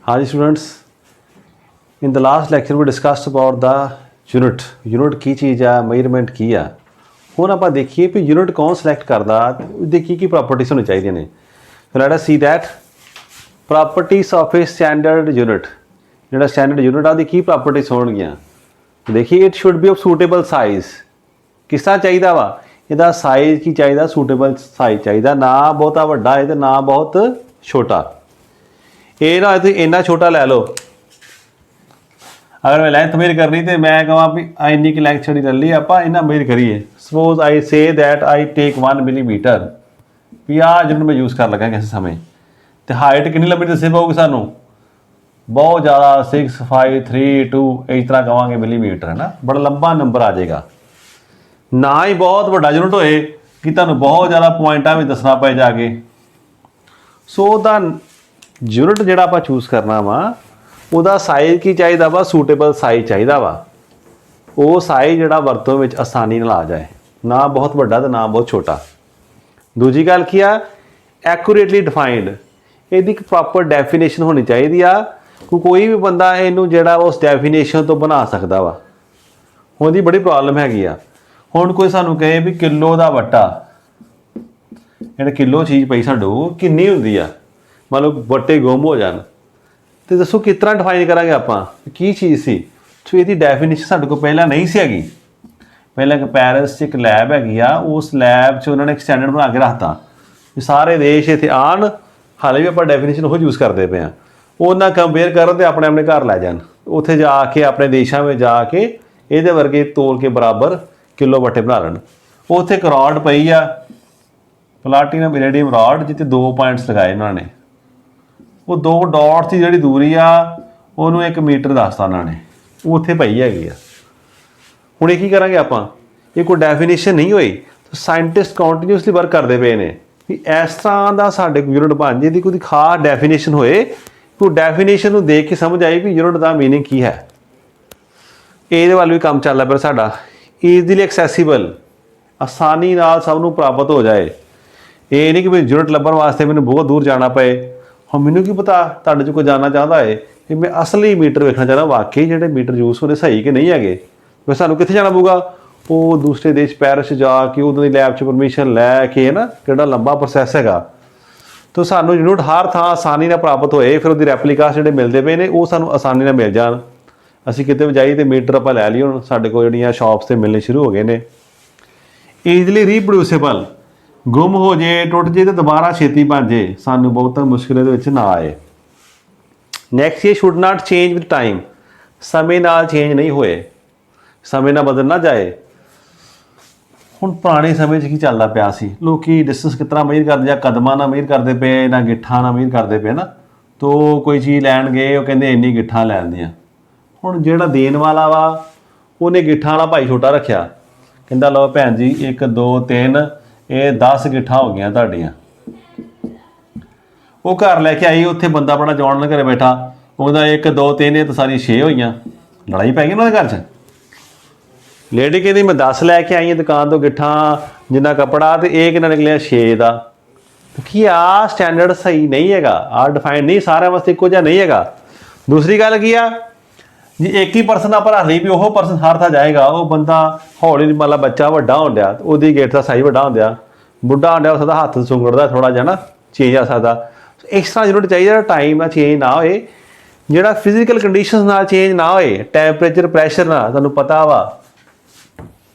हाँ जी students, in the last lecture we discussed about the unit की चीज़ आ, मेजरमेंट की आ। ਹੁਣ ਆਪਾਂ ਦੇਖੀਏ ਵੀ यूनिट कौन सिलेक्ट करता, उसकी की प्रॉपर्टीज होनी चाहिए ने। So let us see that properties of a standard unit. जो स्टैंडर्ड यूनिट आ की प्रॉपर्टीज होणगियां, देखिए it should be of suitable size. किस तरह चाहिए वा, ਇਹਦਾ साइज़ की चाहिए, सूटेबल साइज़ चाहिए, ना बहुता वड्डा है तो ना बहुत छोटा। ये ना तुम इन्ना छोटा लै लो, अगर मैं लैंथ मेजर करनी तो मैं कਹਾਂ भी इन्नी की लैंथ छड़ी ले ली आप इन्ना मेजर करिए। Suppose I say that I take 1 millimetre भी आ यूनिट मैं यूज़ कर लगा किसी समय, तो हाइट कितनी लंबी दसी पाऊगी सानू, बहुत ज़्यादा 6 5 3 2 इस तरह कहेंगे मिलीमीटर, है ना, बड़ा लंबा नंबर आ जाएगा। ना ही बहुत बड़ा यूनिट होए कि तुहानू बहुत ज़्यादा पॉइंटा भी दसना पे जाके। सो द यूनिट जिहड़ा आपां चूज़ करना वा ਉਹਦਾ ਸਾਈਜ਼ ਕੀ ਚਾਹੀਦਾ ਵਾ, सूटेबल ਸਾਈਜ਼ ਚਾਹੀਦਾ ਵਾ। ਉਹ ਸਾਈਜ਼ ਜਿਹੜਾ ਵਰਤੋਂ ਵਿੱਚ ਆਸਾਨੀ ਨਾਲ ਆ ਜਾਏ, ਨਾ ਬਹੁਤ ਵੱਡਾ ਤੇ ਨਾ ਬਹੁਤ ਛੋਟਾ। ਦੂਜੀ ਗੱਲ ਕੀ ਆ, ਐਕੂਰੇਟਲੀ ਡਿਫਾਈਨਡ, ਇਹਦੀ ਇੱਕ ਪ੍ਰੋਪਰ ਡੈਫੀਨੇਸ਼ਨ ਹੋਣੀ ਚਾਹੀਦੀ ਆ। ਕੋਈ ਵੀ ਬੰਦਾ ਇਹਨੂੰ ਜਿਹੜਾ ਉਸ ਡੈਫੀਨੇਸ਼ਨ ਤੋਂ ਬਣਾ ਸਕਦਾ ਵਾ। ਉਹਦੀ ਬੜੀ ਪ੍ਰੋਬਲਮ ਹੈਗੀ ਆ। ਹੁਣ ਕੋਈ ਸਾਨੂੰ ਕਹੇ ਵੀ ਕਿਲੋ ਦਾ ਵੱਟਾ, ਜਿਹੜਾ ਕਿਲੋ ਚੀਜ਼ ਪਈ ਸਾਨੂੰ ਕਿੰਨੀ ਹੁੰਦੀ ਆ, ਮੰਨ ਲਓ ਵੱਟੇ ਗੁੰਮ ਹੋ ਜਾਣ, तो दसो किस तरह डिफाइन करांगे आप की चीज़ सी। सो ये डेफिनेशन साढ़े को पहला नहीं सी हैगी। पहले पैरिस एक लैब हैगी आ, उस लैब च उन्होंने एक स्टैंडर्ड बना के रखता भी सारे देश इतने आन, हाले भी आप डेफिनेशन वो यूज़ करते पे हैं, उन्ना कंपेयर कर तो अपने अपने घर लै जान, उत्थे जाके अपने देशों में जाके ये वर्गे तोल के बराबर किलो वट्टे बना लें। उत्थे एक रॉड पई आ, प्लाटीनम इरेडियम रॉड, जिते 2 पॉइंट्स लगाए उन्होंने, वो 2 डॉट्स की जी दूरी आ उन्होंने 1 मीटर दसता उन्होंने, उत्थे पई हैगी आ। हुण ये की करांगे आपां, ये कोई डेफिनेशन नहीं हुई तो साइंटिस्ट कॉन्टीन्यूसली वर्क करते पे ने भी इस तरह का साडे यूनिट बन जाए, कोई खास डेफिनेशन होए, कोई डेफिनेशन देख के समझ आए भी यूनिट का मीनिंग की है। ये वाल भी काम चल पिया साडा, ईजीली एक्सैसीबल, आसानी नाल सब नूं प्राप्त हो जाए। ये नहीं कि यूनिट लभण वास्ते मैंने बहुत दूर जाना पे। हम मैनू की पता तुहाडे चों कोई जानना चाहता है कि मैं असली मीटर वेखना चाहता, वाकई जिहड़े मीटर यूज़ होने सही कि नहीं है, फिर सानू कित्थे जाना पऊगा, वो दूसरे देश पैरिस जाके उन्होंने लैब च परमिशन लैके, है ना, किहड़ा लंबा प्रोसैस हैगा। तो सानू यूनिट हर थां आसानी नाल प्राप्त होए, फिर उहदी रैप्लिकास जिहड़े मिलते पे ने वो सानू आसानी नाल मिल जाण। असीं किते भी जाइए तो मीटर आपां लै लईए, हुण साडे कोल जिहड़ियां शॉप्स ते मिलने शुरू हो गए ने। ईजली रीप्रोड्यूसेबल, गुम हो जाए टुट जाए तो दोबारा छेती बन जाए, सानू बहुत मुश्किल ना आए। नैक्सट ये should not change with time, समय नाल चेंज नहीं होए, समय ना बदल ना जाए। हुण पुराने समय की चलता पिया सी, लोकी डिस्टेंस किस तरह मेजर करते, या कदमां नाल मेजर करते पे, ना गिट्ठां नाल मेजर करते पे ना। तो कोई चीज़ लैन गए, वो कहते इन्नी गिट्ठां लैन दियां। हुण जिहड़ा देण वाला वा उहने गिट्ठां वाला भाई छोटा रखिया, कहंदा लो भैन जी 1 2 3 ये 10 गिट्ठां हो गई तुहाडियां। वो घर लैके आई, उत्थे बंदा बड़ा जवान घरे बैठा, उहदा 1 2 3 तो सारी 6 होईयां, लड़ाई पै गई उन्होंने घर च। लेडी कहती मैं 10 लैके आई दुकान तो गिट्ठां जिन्ना कपड़ा, तो ये कितना निकलिया 6 का। तो कि आ स्टैंडर्ड सही नहीं है, आ डिफाइंड नहीं, सारे वास्ते इक्को जिहा नहीं है। दूसरी गल की आ जी, एक ही परसन आप रख ली भी वो परसन हर था जाएगा, वो बंदा हौली मतलब बच्चा वड्डा होण दिया तो वो गेट का साइज वड्डा होंदिया, बुढ़ा होंदिया हो सकता हत्थ सुंगड़दा थोड़ा जिहा ना चेंज आ सकता। इस तरह यूनिट चाहिए टाइम ना चेंज ना होए, जिहड़ा फिजिकल कंडीशनस नाल चेंज ना होए, टैंपरेचर प्रैशर ना, तुहानूं पता वा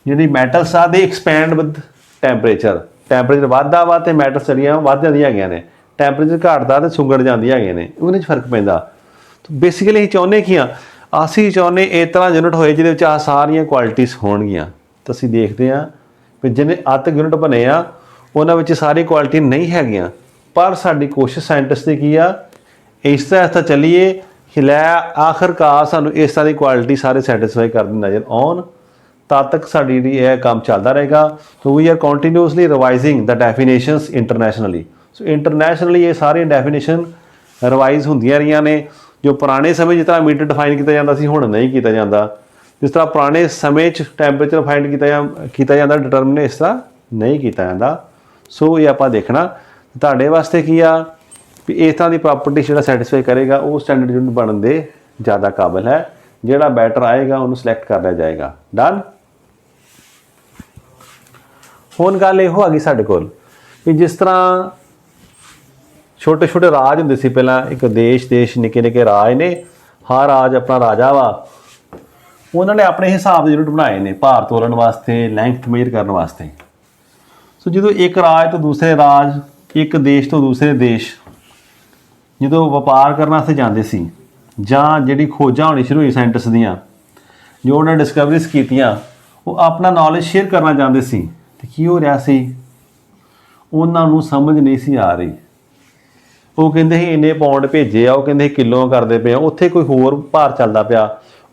जिहड़ी मैटल्स आ दे एक्सपैंड विद टैंपरेचर, टैंपरेचर वधदा वा ते मैटल्स जड़ियां वध जांदियां हैगियां ने, टैंपरेचर घटदा ते सुंगड़ जांदियां हैगियां ने, उहदे च फर्क पैंदा। तो बेसिकली असीं चाहुंदे की ਅਸੀਂ ਚਾਹੁੰਦੇ ਇਸ ਤਰ੍ਹਾਂ यूनिट ਹੋਏ ਜਿਹਦੇ ਵਿੱਚ ਆ ਸਾਰੀਆਂ ਕੁਆਲਿਟੀਜ਼ ਹੋਣਗੀਆਂ। ਤਾਂ ਅਸੀਂ ਦੇਖਦੇ ਹਾਂ ਵੀ ਜਿੰਨੇ ਅੱਜ ਤੱਕ यूनिट ਬਣੇ ਆ ਉਹਨਾਂ ਵਿੱਚ ਸਾਰੀ ਕੁਆਲਿਟੀ ਨਹੀਂ ਹੈਗੀਆਂ, ਪਰ ਸਾਡੀ ਕੋਸ਼ਿਸ਼ ਸਾਇੰਟਿਸਟ ਦੀ ਕੀ ਆ, ਇਸ ਤਰ੍ਹਾਂ ਚੱਲੀਏ ਕਿ ਲੈ ਆਖਰਕਾਰ ਸਾਨੂੰ ਇਸ ਤਰ੍ਹਾਂ ਦੀ ਕੁਆਲਿਟੀ ਸਾਰੇ ਸੈਟਿਸਫਾਈ ਕਰਦੇ ਨਜ਼ਰ ਆਉਣ, ਤਦ ਤੱਕ ਸਾਡੀ ਜਿਹੜੀ ਇਹ ਕੰਮ ਚੱਲਦਾ ਰਹੇਗਾ। So we are continuously revising the definitions internationally. So internationally ਇਹ ਸਾਰੀਆਂ ਡੈਫੀਨੇਸ਼ਨ ਰਿਵਾਈਜ਼ ਹੁੰਦੀਆਂ ਰਹੀਆਂ ਨੇ। जो पुराने समय जिस तरह मीटर डिफाइन किया जाता सी, हुण नहीं किया जाता। जिस तरह पुराने समय टैंपरेचर डिफाइन किया जाता डिटरमिन, इस तरह नहीं किया जाता। सो ये आप देखना तुहाडे वास्ते की आ भी इस तरह की प्रॉपर्टी जो सैटिस्फाई करेगा वो स्टैंडर्ड यूनिट बनने के ज़्यादा काबिल है। जोड़ा बैटर आएगा उन्होंने सिलेक्ट कर लिया जाएगा। डन। हुण गल इहो आ गई साडे कोल भी जिस तरह छोटे छोटे राज हुंदे सी पहला, एक देश निक्के निक्के राज ने, हर राज अपना राजा वा, उन्होंने अपने हिसाब के यूनिट बनाए ने भार तोलन वास्ते, लैंथ मेजर करने वास्ते। सो जो एक राज तो दूसरे राज, एक देश तो दूसरे देश जो व्यापार करने वास्ते जाते सी, जां जिहड़ी खोजां होनी शुरू हुई साइंटिस्ट दियां, जो उन्होंने डिस्कवरीज कीतियां, वो अपना नॉलेज शेयर करना चाहते सी। तो की हो रहा सी, उन्होंने समझ नहीं सी आ रही। वो कहते इन्ने पाउंड भेजे आ, वो कहते किलो करते पे, उत्थे कोई होर भार चलता पाया,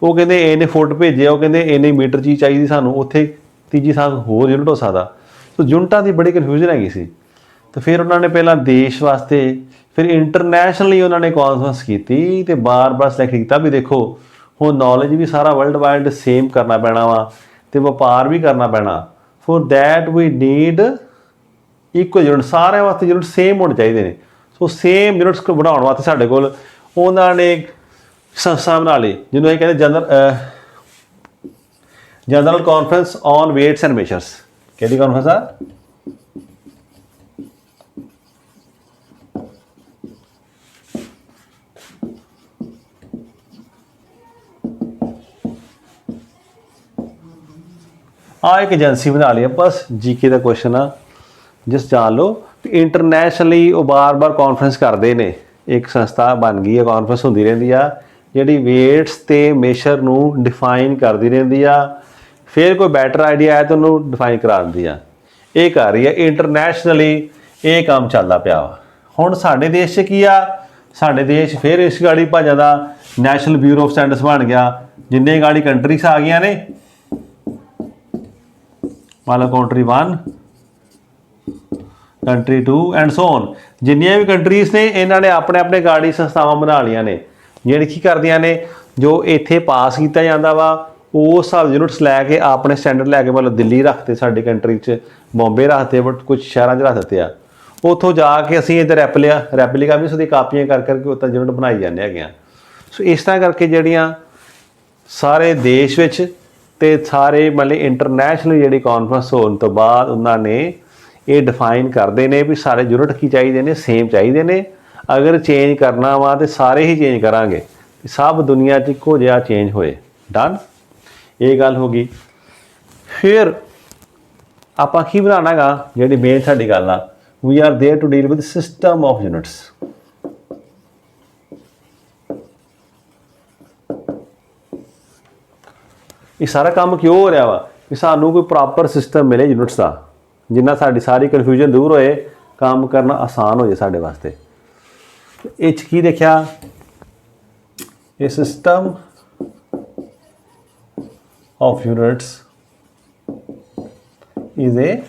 वो कहते इन्ने फुट भेजे आ, वो कहते इन्ने मीटर चीज़ चाहिए सानू, उत्थे तीजी साल होर यूनिट हो सकता। तो यूनिटां की बड़ी कन्फ्यूजन हैगी सी। तो फिर उन्होंने पहला देश वास्ते, फिर इंटरनैशनली उन्होंने कॉन्फ्रेंस की, तो बार बार सिलेक्ट किया भी देखो हुण नॉलेज भी सारा वर्ल्ड वाइड सेम करना पैना वा, तो व्यापार भी करना पैना। For that we need equal unit, सारे वास्ते यूनिट सेम होने चाहिए ने। सो सेम यूनिट्स को बनाने वास्ते साडे कोल उन्होंने एक संस्था बना ली जिन्होंने कहते general conference on weights and measures. कहती कॉन्फ्रेंस आ एक एजेंसी बना ली है, बस जीके का क्वेश्चन आ, जिस जान लो इंटरनैशनली वो बार बार कॉन्फ्रेंस करते हैं। एक संस्था बन गई है, कॉन्फ्रेंस होती रहती है जी वेट्स ते मेशर नूं डिफाइन करती रहती है। फिर कोई बैटर आइडिया आए तो उन्होंने डिफाइन करा दी है, ये कर रही है इंटरनैशनली, ये काम चलता पाया। हुण साडे देश च की आ, साडे देश फिर इस गाड़ी भजा दा नैशनल ब्यूरो ऑफ स्टैंडर्ड्स बन गया। जिन्ने गाड़ी कंट्रीज आ गई ने, मान लो country 1, country 2 and so on, जिन्नियां भी कंट्रीज ने इन्होंने अपने अपने गाड़ी संस्थावां बना लिया ने, जिहड़ी की करदियां ने जो इत्थे पास किया जाता वा उस हिसाब यूनिट्स लैके अपने स्टैंडर्ड लैके, मतलब दिल्ली रखते साडी कंट्री च, बॉम्बे रखते, बट कुछ शहरों च रख देते आ। उत्थों जाके असीं इधर रैपलिका भी उसकी कापियां कर करके उत्तर यूनिट बनाई जाने हैं। सो इस तरह करके जड़ियाँ सारे देश विच ते सारे मतलब इंटरनैशनल जी कॉन्फ्रेंस होने तो बाद उन्होंने ये डिफाइन करते हैं भी सारे यूनिट की चाहिए ने, सेम चाहिए ने। अगर चेंज करना वा तो सारे ही चेंज करांगे, सब दुनिया च इक्को जिहा चेंज होए। डन, ये गल हो गई। फिर आपां की बनाना गा, जी मेन साडी गल आ, we are there to deal with system of units. ये सारा काम क्यों हो रहा वा कि सानू कोई प्रॉपर सिस्टम मिले यूनिट्स का, जिन्ना साडी सारी कन्फ्यूजन दूर होए, काम करना आसान हो जाए साडे वास्ते। ये की देखा, ये system of units is a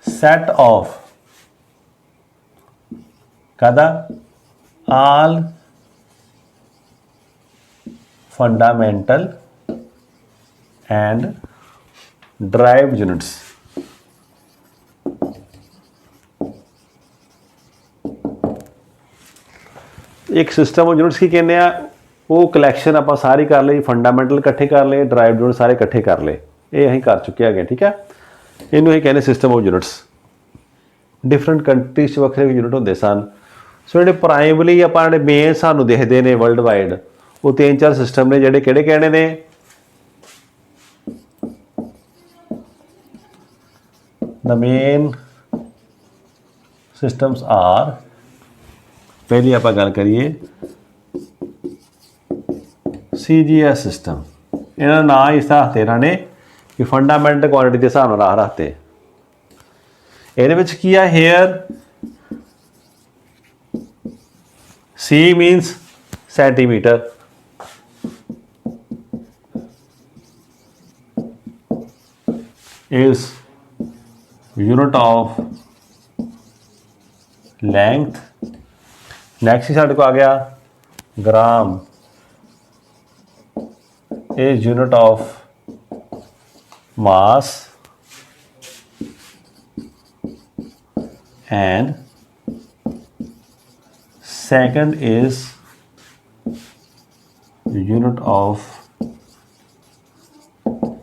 set of कदा all fundamental and derived units। एक सिस्टम ऑफ यूनिट्स की कहने आ, वो कलैक्शन आप सारी कर ली, फंडामेंटल इकट्ठे कर ले, ड्राइव यूनिट सारे इकट्ठे कर ले, ये अं कर चुके हैं। ठीक है, इनू ही कहने system of units. Different countries वक्रे यूनिट होंगे सन। सो जो प्राइमरी आप मेन सानू देखते हैं वर्ल्ड वाइड, वो 3-4 सिस्टम ने, जोड़े किहड़े कहने ने, द मेन सिस्टम्स आर, पहली आप गल करिए CGS सिस्टम। इन्होंने ना इस रखते इन्होंने कि फंडामेंटल क्वांटिटी के हिसाब नाल रखते। ये की है here, C means centimetre, is unit of length। Next ही साढ़े को आ गया ग्राम, is unit of mass। and second is unit of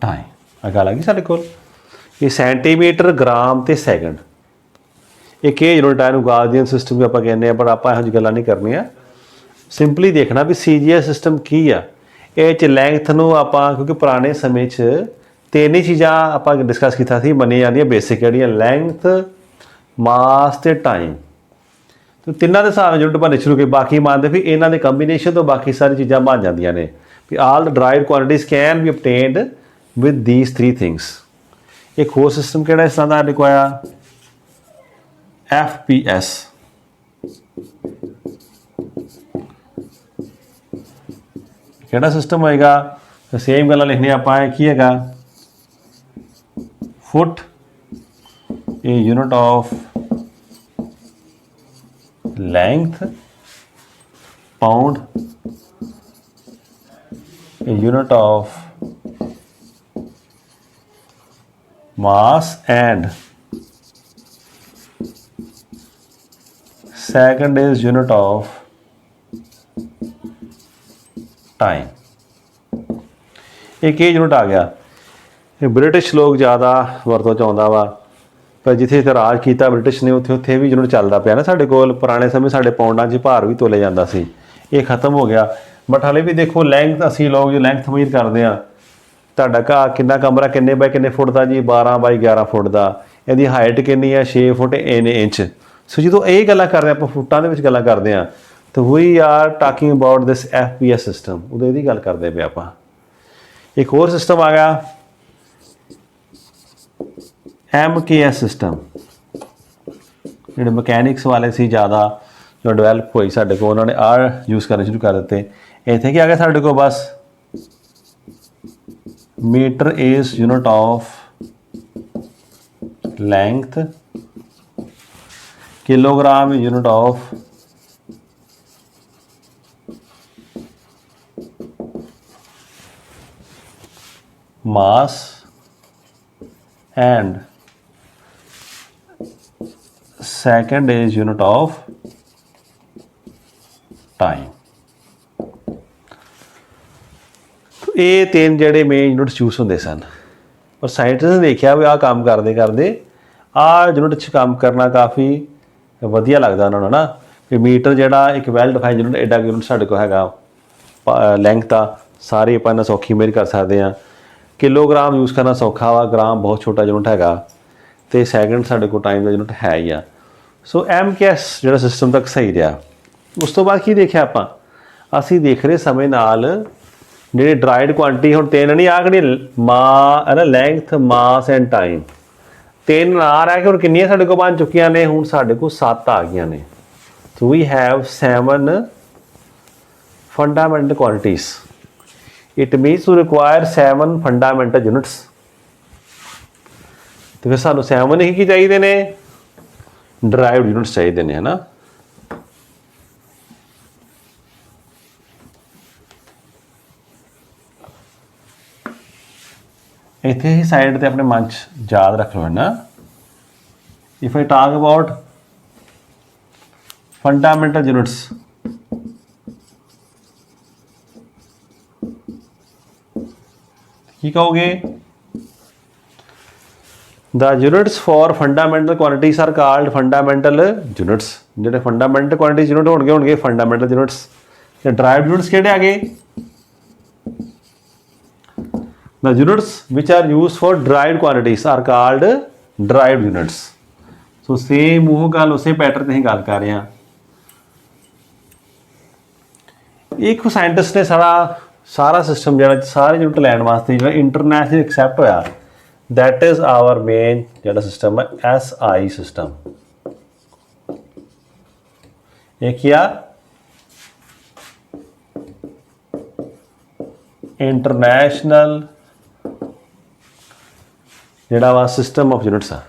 time। ਆ ਗੱਲ ਆ ਗਈ ਸਾਡੇ ਕੋਲ। ਇਹ ਸੈਂਟੀਮੀਟਰ, ਗ੍ਰਾਮ ਤੇ ਸੈਕਿੰਡ। ਇੱਕ ਇਹ ਯੂਨਿਟ ਆ, ਇਹਨੂੰ ਗਾਉਸੀਅਨ ਸਿਸਟਮ ਵੀ ਆਪਾਂ ਕਹਿੰਦੇ ਆ, ਪਰ ਆਪਾਂ ਇਹੋ ਜਿਹੀ ਗੱਲਾਂ ਨਹੀਂ ਕਰਨੀਆਂ। ਸਿੰਪਲੀ ਦੇਖਣਾ ਵੀ CGS ਸਿਸਟਮ ਕੀ ਆ। ਇਹ 'ਚ ਲੈਂਥ ਨੂੰ ਆਪਾਂ, ਕਿਉਂਕਿ ਪੁਰਾਣੇ ਸਮੇਂ 'ਚ ਤਿੰਨ ਹੀ ਚੀਜ਼ਾਂ ਆਪਾਂ ਡਿਸਕਸ ਕੀਤਾ ਸੀ ਮੰਨੀਆਂ ਜਾਂਦੀਆਂ ਬੇਸਿਕ, ਜਿਹੜੀਆਂ ਲੈਂਥ, ਮਾਸ ਤੇ ਟਾਈਮ। ਤੇ ਤਿੰਨਾਂ ਦੇ ਹਿਸਾਬ ਨਾਲ ਯੂਨਿਟ ਬਣਨੇ ਸ਼ੁਰੂ ਕੀਤੇ। ਬਾਕੀ ਮੰਨਦੇ ਵੀ ਇਹਨਾਂ ਦੇ ਕੰਬੀਨੇਸ਼ਨ ਤੋਂ ਬਾਕੀ ਸਾਰੀ ਚੀਜ਼ਾਂ ਬਣ ਜਾਂਦੀਆਂ ਨੇ we all the derived quantities can be obtained with these three things। ਇੱਕ ਹੋਰ ਸਿਸਟਮ ਕਿਹੜਾ ਇਸ ਤਰ੍ਹਾਂ ਦਾ ਲਿਖਵਾਇਆ, FPS। ਕਿਹੜਾ ਸਿਸਟਮ ਹੋਏਗਾ, ਸੇਮ ਗੱਲਾਂ ਲਿਖਣੀਆਂ ਆਪਾਂ। ਕੀ ਹੈਗਾ, ਫੁੱਟ a unit of length, pound a unit of mass, and second is unit of time। एक ये यूनिट आ गया। ਇਹ ਬ੍ਰਿਟਿਸ਼ ਲੋਕ ਜ਼ਿਆਦਾ ਵਰਤੋਂ 'ਚ ਆਉਂਦਾ ਵਾ, ਪਰ ਜਿੱਥੇ ਇੱਥੇ ਰਾਜ ਕੀਤਾ ਬ੍ਰਿਟਿਸ਼ ਨੇ, ਉੱਥੇ ਵੀ ਯੂਨਿਟ ਚੱਲਦਾ ਪਿਆ ਨਾ ਸਾਡੇ ਕੋਲ। ਪੁਰਾਣੇ ਸਮੇਂ ਸਾਡੇ ਪਾਉਂਡਾਂ 'ਚ ਭਾਰ ਵੀ ਤੋਲਿਆ ਜਾਂਦਾ ਸੀ, ਇਹ ਖਤਮ ਹੋ ਗਿਆ। ਬਟ ਹਾਲੇ ਵੀ ਦੇਖੋ ਲੈਂਥ, ਅਸੀਂ ਲੋਕ ਜੋ ਲੈਂਥ ਮੇਜ਼ਰ ਕਰਦੇ ਹਾਂ, ਤੁਹਾਡਾ ਘਰ ਕਿੰਨਾ, ਕਮਰਾ ਕਿੰਨੇ ਬਾਈ ਕਿੰਨੇ ਫੁੱਟ ਦਾ ਜੀ, 12 ਬਾਈ 11 ਫੁੱਟ ਦਾ। ਇਹਦੀ ਹਾਈਟ ਕਿੰਨੀ ਹੈ, 6 ਫੁੱਟ ਇੰਚ। ਸੋ ਜਦੋਂ ਇਹ ਗੱਲਾਂ ਕਰਦੇ ਆਪਾਂ ਫੁੱਟਾਂ ਦੇ ਵਿੱਚ ਗੱਲਾਂ ਕਰਦੇ ਹਾਂ, ਤਾਂ we are talking about this FPS system. ਉਦੋਂ ਇਹਦੀ ਗੱਲ ਕਰਦੇ ਪਏ ਆਪਾਂ। ਇੱਕ ਹੋਰ ਸਿਸਟਮ ਆ ਗਿਆ MKS ਸਿਸਟਮ। ਜਿਹੜੇ ਮਕੈਨਿਕਸ ਵਾਲੇ ਸੀ ਜ਼ਿਆਦਾ, ਜੋ ਡਿਵੈਲਪ ਹੋਈ ਸਾਡੇ ਕੋਲ, ਉਹਨਾਂ ਨੇ ਆਹ ਯੂਜ਼ ਕਰਨੇ ਸ਼ੁਰੂ ਕਰ ਦਿੱਤੇ। ਇੱਥੇ ਕੀ ਆ ਗਿਆ ਸਾਡੇ ਕੋਲ, ਬਸ metre is unit of length, kilogram is unit of mass, and second is unit of time। ਇਹ ਤਿੰਨ ਜਿਹੜੇ ਮੇਨ ਯੂਨਿਟਸ ਯੂਜ਼ ਹੁੰਦੇ ਸਨ, ਪਰ ਸਾਇੰਟਿਸਟ ਨੇ ਦੇਖਿਆ ਵੀ ਆਹ ਕੰਮ ਕਰਦੇ ਕਰਦੇ ਆਹ ਯੂਨਿਟ 'ਚ ਕੰਮ ਕਰਨਾ ਕਾਫੀ ਵਧੀਆ ਲੱਗਦਾ ਉਹਨਾਂ ਨੂੰ ਨਾ। ਵੀ ਮੀਟਰ ਜਿਹੜਾ ਇੱਕ ਵੈਲ ਡਿਫਾਈਨ ਯੂਨਿਟ, ਐਡਾ ਯੂਨਿਟ ਸਾਡੇ ਕੋਲ ਹੈਗਾ ਲੈਂਥ ਦਾ, ਸਾਰੇ ਆਪਾਂ ਇਹਨਾਂ ਸੌਖੀ ਮੇਜਰ ਕਰ ਸਕਦੇ ਹਾਂ। ਕਿਲੋਗ੍ਰਾਮ ਯੂਜ਼ ਕਰਨਾ ਸੌਖਾ ਵਾ, ਗ੍ਰਾਮ ਬਹੁਤ ਛੋਟਾ ਯੂਨਿਟ ਹੈਗਾ, ਅਤੇ ਸੈਕਿੰਡ ਸਾਡੇ ਕੋਲ ਟਾਈਮ ਦਾ ਯੂਨਿਟ ਹੈ ਹੀ ਆ। ਸੋ MKS ਜਿਹੜਾ ਸਿਸਟਮ ਤੱਕ ਸਹੀ ਰਿਹਾ। ਉਸ ਤੋਂ ਬਾਅਦ ਕੀ ਦੇਖਿਆ ਆਪਾਂ, ਅਸੀਂ ਦੇਖ ਰਹੇ ਸਮੇਂ ਨਾਲ ਜਿਹੜੀ ਡਰਾਈਡ ਕੁਆਂਟੀਟੀ, ਹੁਣ ਤਿੰਨ ਨਹੀਂ ਆ ਕਿਹੜੀ ਹੈ ਨਾ, ਲੈਂਥ, ਮਾਸ ਐਂਡ ਟਾਈਮ। ਤਿੰਨ ਆ ਰਿਹਾ ਕਿ ਹੁਣ ਕਿੰਨੀਆਂ ਸਾਡੇ ਕੋਲ ਬਣ ਚੁੱਕੀਆਂ ਨੇ, ਹੁਣ ਸਾਡੇ ਕੋਲ 7 ਆ ਗਈਆਂ ਨੇ। So we have 7 fundamental quantities. It means to require 7 fundamental units. ਤੇ ਫਿਰ ਸਾਨੂੰ 7 ਹੀ ਕੀ ਚਾਹੀਦੇ ਨੇ, ਡਰਾਈਵਡ ਯੂਨਿਟਸ ਚਾਹੀਦੇ ਨੇ, ਹੈ ਨਾ। ਇੱਥੇ ਹੀ ਸਾਈਡ ਤੇ ਆਪਣੇ ਮਨ 'ਚ ਯਾਦ ਰੱਖ ਲਓ ਨਾ। If I talk about fundamental units, ਕੀ ਕਹੋਗੇ, the units for fundamental quantities are called fundamental units. ਜਿਹੜੇ ਫੰਡਾਮੈਂਟਲ ਕੁਆਂਟੀਟੀਜ਼ ਯੂਨਿਟ ਹੋਣਗੇ ਫੰਡਾਮੈਂਟਲ ਯੂਨਿਟਸ। ਤੇ ਡਰਾਈਵਡ ਯੂਨਿਟਸ ਕਿਹੜੇ ਆ ਗਏ, the units which are used for derived quantities are called derived units। so same ਉਹ ਗੱਲ ਉਸੇ ਪੈਟਰਨ ਤੇ ਹੀ ਗੱਲ ਕਰ ਰਹੇ ਹਾਂ। ਇੱਕ ਸਾਇੰਟਿਸਟ ਨੇ ਸਾਰਾ ਸਿਸਟਮ ਜਿਹੜਾ ਸਾਰੇ ਯੂਨਿਟ ਲੈਣ ਵਾਸਤੇ ਜਿਹੜਾ ਇੰਟਰਨੈਸ਼ਨਲ ਐਕਸੈਪਟ ਹੋਇਆ, that is our main ਜਿਹੜਾ ਸਿਸਟਮ ਹੈ SI ਸਿਸਟਮ। ਇਹ ਕੀ ਆ, ਇੰਟਰਨੈਸ਼ਨਲ ਜਿਹੜਾ ਵਾ ਸਿਸਟਮ ਆਫ ਯੂਨਿਟਸ ਆ।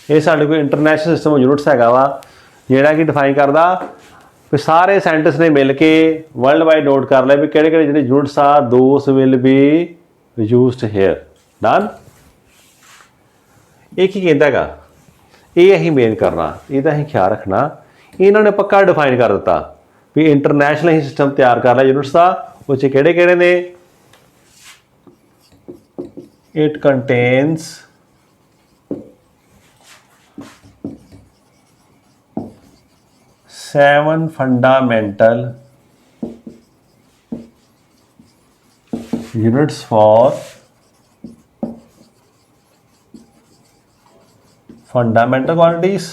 ਇਹ ਸਾਡੇ ਕੋਲ ਇੰਟਰਨੈਸ਼ਨਲ ਸਿਸਟਮ ਆਫ ਯੂਨਿਟਸ ਹੈਗਾ ਵਾ, ਜਿਹੜਾ ਕਿ ਡਿਫਾਈਨ ਕਰਦਾ फिर सारे साइंटिस्ट ने मिल के वर्ल्ड वाइड नोट कर लिया भी किहड़े किहड़े जिहड़े यूनिट्स आ those will be used here done. ये की कहता हैगा ये असीं मेन करना ਇਹਦਾ ਅਸੀਂ ख्याल रखना ਇਹਨਾਂ ने पक्का डिफाइन कर दिता भी इंटरनेशनल ही सिस्टम तैयार कर लिया यूनिट्स का वो किहड़े किहड़े ने। It contains 7 fundamental units for fundamental quantities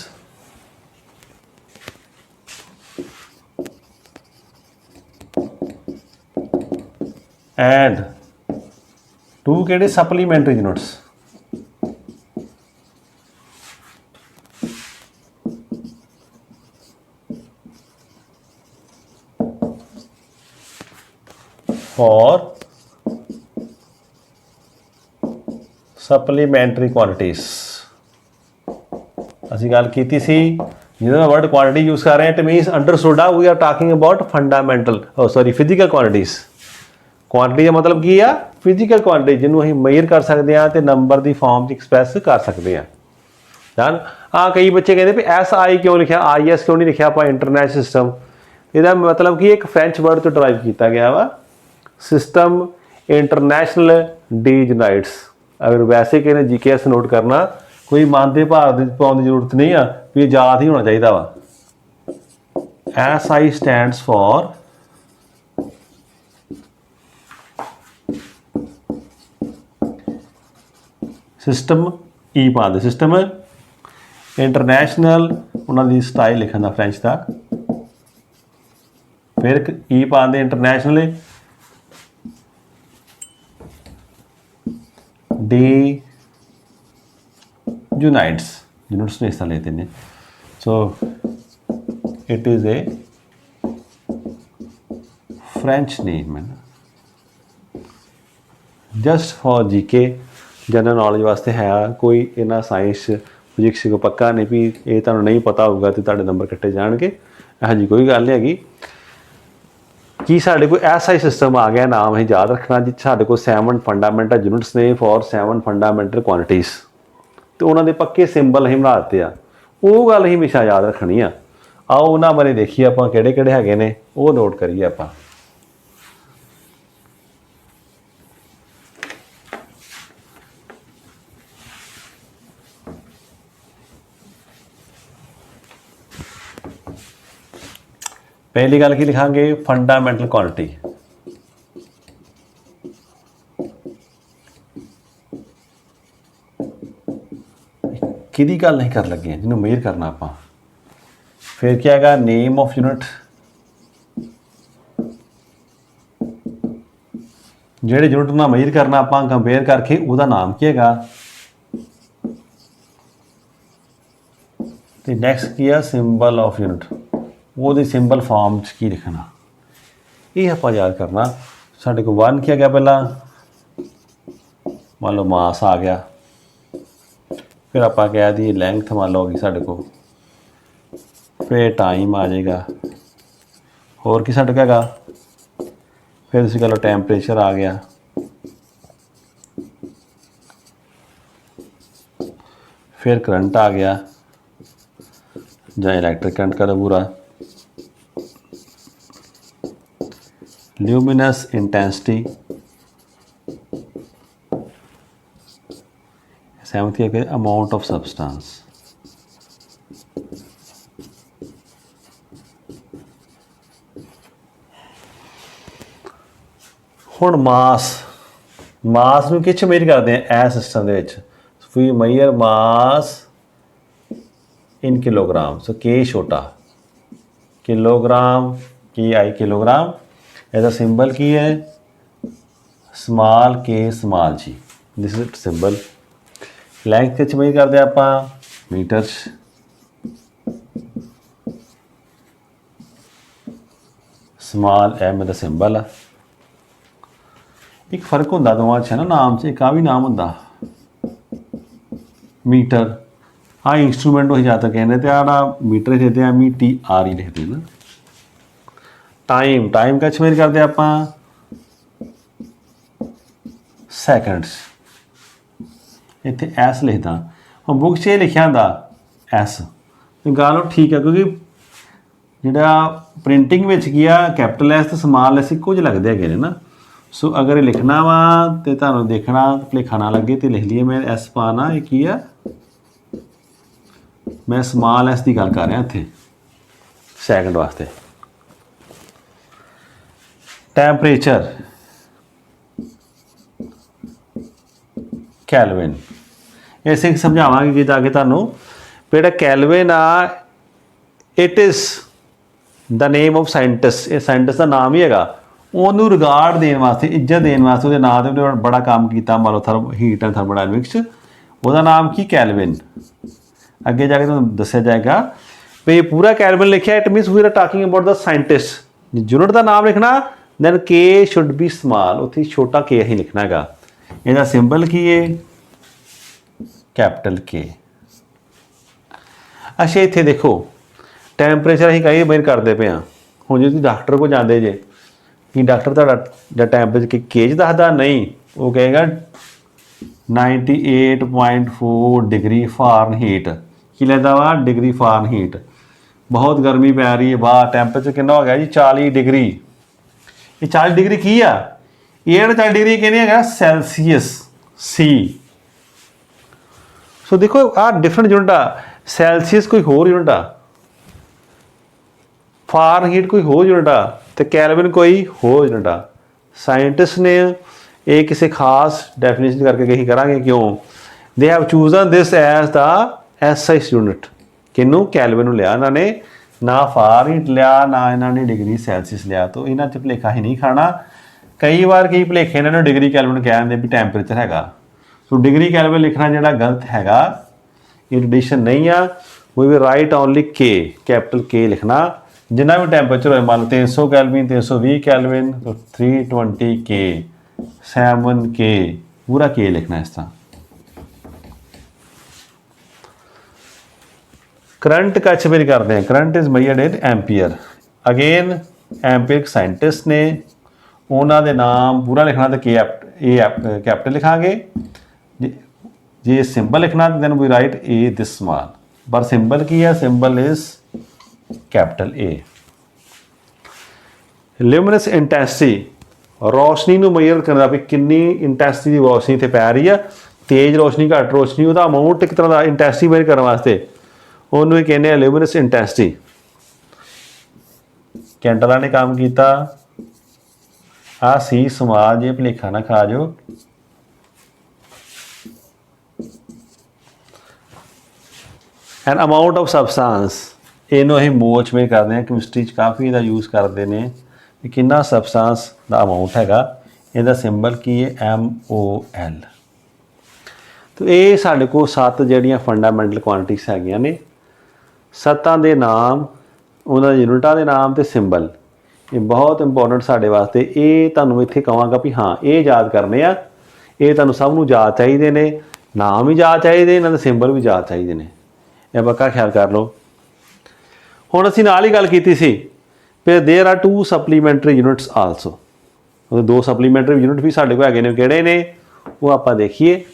and 2 किहड़े supplementary units। for supplementary quantities ਅਸੀਂ ਗੱਲ ਕੀਤੀ ਸੀ ਜਿਹਦਾ ਮੈਂ वर्ड क्वांटिटी यूज कर रहे हैं इट मीन्स अंडरस्टूड आ we are talking about fundamental sorry physical quantities. Quantity का मतलब की आ फिजिकल क्वांटिटी जिन्होंने ਅਸੀਂ मेजर कर सकते हैं तो नंबर की फॉर्म एक्सप्रैस कर सकते हैं डन। हाँ कई बच्चे कहते भी SI क्यों लिखा IS क्यों नहीं लिखा आप इंटरनेशनल सिस्टम। इसका मतलब कि एक फ्रेंच वर्ड तो डराइव किया गया वा सिस्टम इंटरनेशनल डी-यूनाइट्स। अगर वैसे किसी ने GKS नोट करना कोई मन के भार पाने की जरूरत नहीं आ भी याद ही होना चाहिए वा। SI स्टैंड्स फॉर सिस्टम ई पाते सिस्टम इंटरनेशनल उन्होंने स्टाइल लिखने का फ्रेंच का फिर ई पाते इंटरनेशनल डी यूनाइट्स यूनिट्स ने हिस्सा लेते हैं। So it is a French name है just for GK general knowledge वास्ते है कोई इन्ना साइंस फिजिक्स को पक्का नहीं भी ये तुहानूं नहीं पता होगा तो तुहाडे नंबर कट्टे जाणगे ਇਹੋ जी कोई गल नहीं हैगी कि साढ़े कोई ऐसा ही सिस्टम आ गया नाम अं याद रखना जी साढ़े को 7 फंडामेंटल यूनिट्स ने फॉर 7 फंडामेंटल क्वांटिटीज़ तो उन्होंने पक्के सिंबल अं बना दिते आ वो गल अं हमेशा याद रखनी आ। आओ उन्होंने बारे देखिए आप किहड़े किहड़े हैगे ने वो नोट करिए आप। पहली गल की लिखांगे फंडामेंटल क्वांटिटी किहदी गल नहीं कर लगे जिन्होंने मेजर करना आप। फिर क्या है नेम ऑफ यूनिट जेडे यूनिट ना मेजर करना आप कंपेयर करके उसका नाम की है। तो नैक्सट की है सिंबल ऑफ यूनिट वो सिंबल फॉर्म की लिखना ये आप याद करना। साढ़े को 1 क्या गया पहला मान लो मास आ गया फिर आप कह दी लेंथ मान लो होगी साढ़े को फिर टाइम आ जाएगा होर की साढ़े क्या फिर तुम कह लो टैंपरेचर आ गया फिर करंट आ गया जां इलैक्ट्रिक करंट का पूरा ल्यूमिनस इंटेंसिटी 7th क्या अमाउंट ऑफ सबस्टांस हुण मास नूं किस मेजर करते हैं ए सिस्टम दे विच we measure mass in kilogram. So के छोटा किलोग्राम की आई किलोग्राम इसका सिंबल की है small k small g this is symbol. Length किस मेजर करते आप मीटर स्मॉल एम का सिंबल है। एक फर्क होंदा दोवां च है ना नाम से एक आ भी नाम होंदा मीटर। हाँ इंस्ट्रूमेंट वो ज़्यादा कहने तो आड़ा मीटर कहते हैं MTR ही लिखते हैं ना टाइम टाइम का मेजर करते आप सैकंड्स, इतने एस लिखदा हम बुक च लिखा होंदा एस, गल ठीक है क्योंकि जिहड़ा प्रिंटिंग में किया कैपिटल एस तो स्मॉल एस इक्को जिहे लगदे हैगे ने ना। सो अगर लिखना वा तो तुहानूं देखना भुलेखा ना लगे तो लिख लीए मैं एस पाना ये की है, मैं स्मॉल एस की गल कर रहा इत्थे सैकंड वास्ते। टैंपरेचर कैलविन, इसे समझावांगे कि जाके तुहानूं जिहड़ा कैलविन आ it is the name of scientist, ये साइंटिस्ट का नाम ही हैगा, उन्होंने रिगार्ड देने वास्ते इज्जत देने वास्ते उहदे नाम ते बड़ा काम किया मान लो थर्म हीट एंड थर्मोडायनमिक्स, वह नाम की कैलविन। अगे जाके तुहानूं दस्सिया जाएगा भी ये पूरा कैलविन लिखा it means we are talking about the scientist, unit का नाम लिखना दैन के शुड बी स्मॉल, उत्थे छोटा के ही लिखना है। इसका सिंबल की है कैपिटल के। अच्छा इत्थे देखो टैंपरेचर असीं कई मेजर करते पे हाँ, हुण जे तुसीं डॉक्टर को जाते जे कि डॉक्टर तुहाडा टैंपरेचर के च दसदा नहीं, वो कहेगा 98.4 डिग्री फारनहीट, की लैंदा वा डिग्री फारनहीट, बहुत गर्मी पै रही है बाहर, टैंपरेचर कितना हो गया जी 40 डिग्री। ये 40 डिग्री की आ, ये 40 डिग्री कहने है सैल्सीयस सी। सो देखो आ डिफरेंट यूनिट आ, सैल्सीयस कोई होर यूनिट आ, फारनहीट कोई होर यूनिट आ, तो कैलविन कोई होर यूनिट आ। साइंटिस्ट ने ये किसी खास डेफिनेशन करके कहीं करांगे क्यों, they have chosen this as the SI unit, किनू कैलविन लिया इन्होंने, ना फारनहीट लिया ना इन्होंने डिग्री सैल्सीयस लिया, तो इन्होंने च भुलेखा ही नहीं खाना। कई बार कई भुलेखे इन्होंने डिग्री कैलविन कह देंगे भी टैंपरेचर हैगा, सो डिग्री कैलविन लिखना जो गलत हैगा, ये एडिशन नहीं आ, वी विल राइट ओनली के, कैपिटल के लिखना, जिन्ना भी टैंपरेचर हो मान लो 300 कैलविन 320 कैलविन तो 320 के 7 के पूरा के लिखना इस तरह। करंट का मेजर करते हैं, current is measured in ampere, again ampere scientist ने उन्होंने नाम पूरा लिखना तो के कैपिटल लिखांगे, जे सिंबल लिखना then we write a this small, पर सिंबल की है, symbol is capital A. Luminous intensity, रोशनी नूं मेजर करना भी कितनी इंटेंसिटी की रोशनी इत्थे पै रही है, तेज रोशनी घट रोशनी उसका अमाउंट एक तरह का इंटेंसिटी मेजर करने वास्ते उन्होंने कहने ल्यूमिनस इंटेंसिटी। कैंटला ने काम किया आ सी समाज, ये भुलेखा ना खा जाओ, एन अमाउंट ऑफ सबसटेंस, इनू अं मोच में करते हैं, कैमिस्ट्री काफ़ी इहदा यूज़ करते हैं कि कितना सबसटेंस का अमाउंट हैगा, इहदा सिंबल की है MOL। तो ये साढ़े को 7 जिहड़ियां फंडामेंटल क्वांटिटीज हैगियां ने, 7 दे नाम, उन्होंने यूनिटा के नाम तो सिंबल, ये बहुत इंपोर्टेंट साढ़े वास्ते। ये तुहानूं इत्थे कहांगा भी हाँ ये याद करने आ, ये तुहानूं सब नूं याद चाहिए ने, नाम भी याद चाहिए, इन्हां दे सिंबल भी याद चाहिए ने, यह पक्का ख्याल कर लो। हुण असीं नाल ही गल कीती सी फिर there are 2 supplementary units also, 2 supplementary unit भी साढ़े को हैगे ने, किहड़े ने वो आपां देखिए।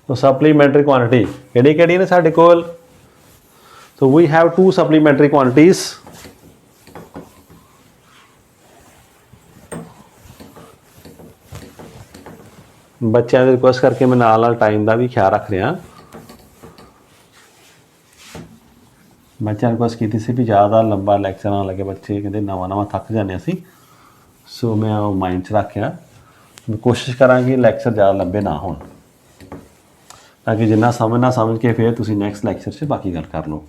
तो सप्लीमेंटरी क्वांटिटी किहड़ी ने साढ़े कोल, तो वी हैव 2 सप्लीमेंटरी क्वांटिटीज, बच्चों की रिक्वेस्ट करके मैं नाल टाइम का भी ख्याल रख रहा, बच्चों रिक्वेस्ट की थी भी ज़्यादा लंबा लैक्चर ना लगे, बच्चे कहते नवा थक जाने असी, सो मैं वो माइंड च रखा, कोशिश करा कि लैक्चर ज़्यादा लंबे ना हो, ताकि जिन्ना समझ के फिर तुम नैक्सट लैक्चर से बाकी गल कर लो।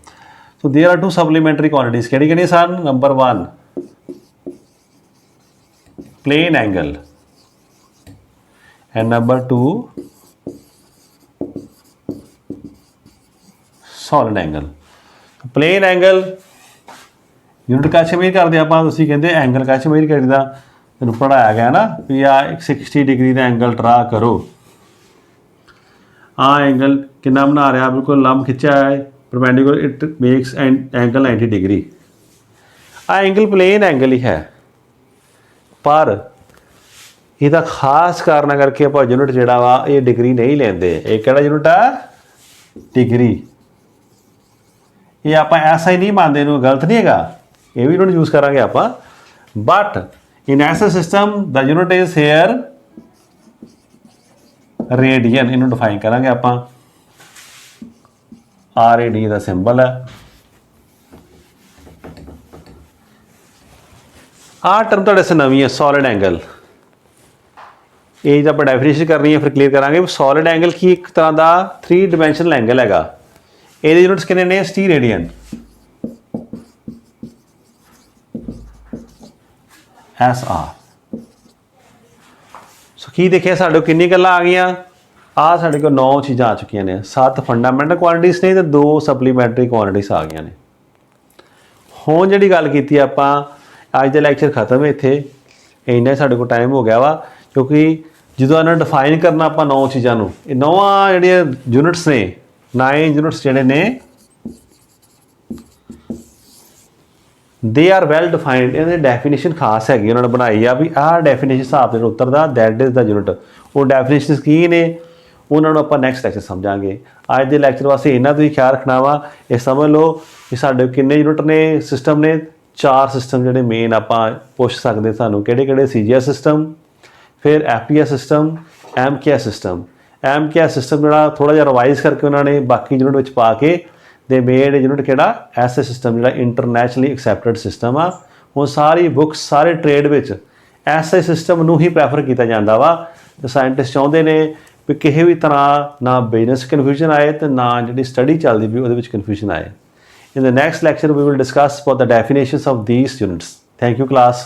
So there are 2 supplementary quantities, किहड़ी सन, number 1 plane angle and number 2 solid angle. Plane angle unit कच मेजर करते आप, कहते एंगल कच मेजर करीदा, ਤੈਨੂੰ ਪੜਾਇਆ ਗਿਆ ਨਾ ਵੀ ਆ 60 ਡਿਗਰੀ ਦਾ ਐਂਗਲ ਡਰਾ ਕਰੋ। ਆ ਐਂਗਲ ਕਿੰਨਾ ਬਣਾ ਰਿਹਾ, ਬਿਲਕੁਲ ਲੰਬ ਖਿੱਚਿਆ ਹੈ perpendicular, it makes angle 90 degree. ਆ ਐਂਗਲ ਪਲੇਨ ਐਂਗਲ ਹੀ ਹੈ, ਪਰ ਇਹਦਾ ਖਾਸ ਕਾਰਨ ਕਰਕੇ ਆਪਾਂ ਯੂਨਿਟ ਜਿਹੜਾ ਵਾ ਇਹ ਡਿਗਰੀ ਨਹੀਂ ਲੈਂਦੇ। ਇਹ ਕਿਹੜਾ ਯੂਨਿਟ ਆ? ਡਿਗਰੀ। ਇਹ ਆਪਾਂ ਐਸਾ ਹੀ ਨਹੀਂ ਮੰਨਦੇ, ਇਹਨੂੰ ਗਲਤ ਨਹੀਂ ਹੈਗਾ, ਇਹ ਵੀ ਯੂਨਿਟ ਯੂਜ਼ ਕਰਾਂਗੇ ਆਪਾਂ। ਬਟ ਇਨ ਐਸਾ ਸਿਸਟਮ ਦਾ ਯੂਨਿਟ ਇਜ਼ ਹੇਅਰ ਰੇਡੀਅਨ। ਇਹਨੂੰ ਡਿਫਾਈਨ ਕਰਾਂਗੇ ਆਪਾਂ, RAD ਦਾ ਸਿੰਬਲ ਹੈ। ਆਹ ਟਰਮ ਤੁਹਾਡੇ ਸੇ ਨਵੀਂ ਹੈ, ਸੋਲਿਡ ਐਂਗਲ। ਇਹ ਜਦ ਆਪਾਂ ਡੈਫੀਨੇਸ਼ਨ ਕਰਨੀ ਹੈ ਫਿਰ ਕਲੀਅਰ ਕਰਾਂਗੇ। ਸੋਲਿਡ ਐਂਗਲ ਕੀ ਇੱਕ ਤਰ੍ਹਾਂ ਦਾ 3 ਡਾਇਮੈਂਸ਼ਨਲ ਐਂਗਲ ਹੈਗਾ। ਇਹਦੇ ਯੂਨਿਟਸ ਕਿੰਨੇ ਨੇ? 60 ਰੇਡੀਅਨ। SR। ਸੋ ਕੀ ਦੇਖਿਆ ਸਾਡੇ ਕੋਲ ਕਿੰਨੀ ਗੱਲਾਂ ਆ ਗਈਆਂ? ਆ ਸਾਡੇ ਕੋਲ 9 ਚੀਜ਼ਾਂ ਆ ਚੁੱਕੀਆਂ ਨੇ। 7 ਫੰਡਾਮੈਂਟਲ ਕੁਆਂਟੀਟੀਜ਼ ਨੇ ਤੇ 2 ਸਪਲੀਮੈਂਟਰੀ ਕੁਆਂਟੀਟੀਜ਼ ਆ ਗਈਆਂ ਨੇ। ਹੁਣ ਜਿਹੜੀ ਗੱਲ ਕੀਤੀ ਆਪਾਂ, ਅੱਜ ਦਾ ਲੈਕਚਰ ਖਤਮ ਹੈ ਇੱਥੇ। ਇੰਨਾ ਸਾਡੇ ਕੋਲ ਟਾਈਮ ਹੋ ਗਿਆ ਵਾ, ਕਿਉਂਕਿ ਜਦੋਂ ਇਹਨਾਂ ਨੂੰ ਡਿਫਾਈਨ ਕਰਨਾ ਆਪਾਂ 9 ਚੀਜ਼ਾਂ ਨੂੰ, ਇਹ 9 ਜਿਹੜੀਆਂ ਯੂਨਿਟਸ ਨੇ, 9 ਯੂਨਿਟਸ ਜਿਹੜੇ ਨੇ ਦੇ ਆਰ ਵੈਲ ਡਿਫਾਈਨਡ। ਇਹਨਾਂ ਦੀ ਡੈਫੀਨੇਸ਼ਨ ਖਾਸ ਹੈਗੀ, ਉਹਨਾਂ ਨੇ ਬਣਾਈ ਆ ਵੀ ਆਹ ਡੈਫੀਨੇਸ਼ਨ ਹਿਸਾਬ ਦੇ ਉੱਤਰ ਦਾ ਦੈਟ ਇਜ਼ ਦਾ ਯੂਨਿਟ। ਉਹ ਡੈਫੀਨੇਸ਼ਨਸ ਕੀ ਨੇ ਉਹਨਾਂ ਨੂੰ ਆਪਾਂ ਨੈਕਸਟ ਲੈਕਚਰ ਸਮਝਾਂਗੇ। ਅੱਜ ਦੇ ਲੈਕਚਰ ਵਾਸਤੇ ਇਹਨਾਂ ਤੁਸੀਂ ਖਿਆਲ ਰੱਖਣਾ ਵਾ। ਇਹ ਸਮਝ ਲਓ ਕਿ ਸਾਡੇ ਕਿੰਨੇ ਯੂਨਿਟ ਨੇ, ਸਿਸਟਮ ਨੇ 4 ਸਿਸਟਮ ਜਿਹੜੇ ਮੇਨ ਆਪਾਂ ਪੁੱਛ ਸਕਦੇ ਸਾਨੂੰ, ਕਿਹੜੇ CGS ਸਿਸਟਮ, ਫਿਰ FPS system, MKS system. MKS system ਜਿਹੜਾ ਥੋੜ੍ਹਾ ਜਿਹਾ ਰਿਵਾਈਜ਼ ਕਰਕੇ ਉਹਨਾਂ ਨੇ ਬਾਕੀ ਯੂਨਿਟ ਵਿੱਚ ਪਾ ਕੇ ਦੇ ਮੇਡ ਯੂਨਿਟ ਕਿਹੜਾ? ਐਸੇ ਸਿਸਟਮ ਜਿਹੜਾ ਇੰਟਰਨੈਸ਼ਨਲੀ ਐਕਸੈਪਟਡ ਸਿਸਟਮ ਆ। ਹੁਣ ਸਾਰੀ ਬੁੱਕਸ ਸਾਰੇ ਟ੍ਰੇਡ ਵਿੱਚ ਐਸੇ ਸਿਸਟਮ ਨੂੰ ਹੀ ਪ੍ਰੈਫਰ ਕੀਤਾ ਜਾਂਦਾ ਵਾ। ਤੇ ਸਾਇੰਟਿਸਟ ਚਾਹੁੰਦੇ ਨੇ ਵੀ ਕਿਸੇ ਵੀ ਤਰ੍ਹਾਂ ਨਾ ਬਿਜ਼ਨਸ ਕਨਫਿਊਜ਼ਨ ਆਏ ਤੇ ਨਾ ਜਿਹੜੀ ਸਟੱਡੀ ਚੱਲਦੀ ਵੀ ਉਹਦੇ ਵਿੱਚ ਕਨਫਿਊਜ਼ਨ ਆਏ। In the next lecture we will discuss about the definitions of these units. Thank you class.